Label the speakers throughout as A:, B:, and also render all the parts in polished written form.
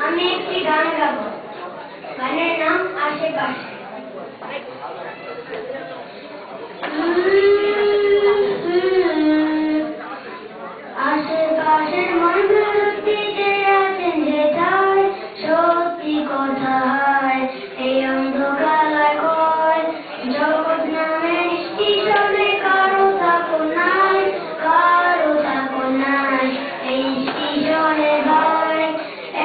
A: আমি একটি গান গাব। গানের নাম আশেপাশে। আশেপাশের মানুষটি যে আছেন যেটায় সত্যি কথা হয় এই অন্ধকার কয় জগৎ নামে স্টেশনে কারো থাকো নাই, কারো থাকো নাই এই স্টেশনে হয়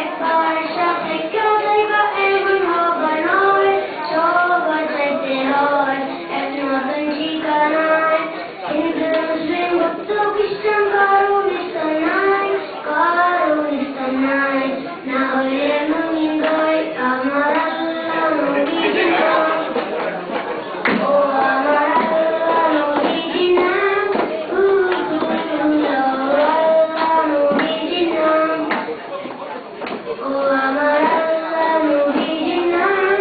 A: একবার সাথে কেউ যাইবা এমন হবার নয়, সবার চাইতে হয় এক নতুন ঠিকানায়। কিন্তু মুসলিম ভক্ত খ্রিস্টান কারো নিস্তার নাই, কারো নিস্তার নাই না হলে মুমিন কয় আমার আল্লাহ নবীজির নাম। ও আমার আল্লাহ নবীজির নাম, আল্লাহ নবীজির নাম। ও আমার আল্লাহ নবীজির নাম।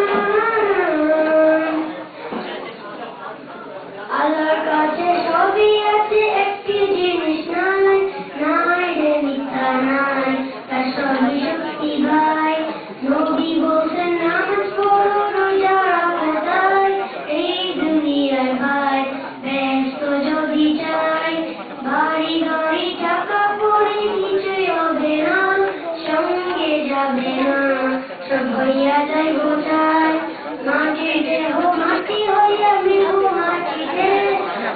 A: আল্লাহর কাছে সবই আছে, একটি জিনিস নাই, নাই রে মিথ্যা নাই, তার সবই সত্যি ভাই। নবী বলছেন নামাজ পড়ো রোজা রাখো তাই এই দুনিয়ায় ভাই ব্যস্ত যদি চাই বাড়ি গাড়ি টাকা পড়ে কিছুই হবে না, সঙ্গে যাবে না সব হইয়া যাই বোঝায়। মাটির দেহ মাটি হইয়া মৃহ মাটিতে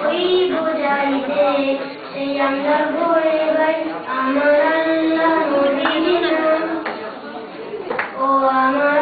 A: ওই বোঝাইতে সেই আমরা ঘুরে গাই আমার আল্লাহ নবীজির নাম। ও আমার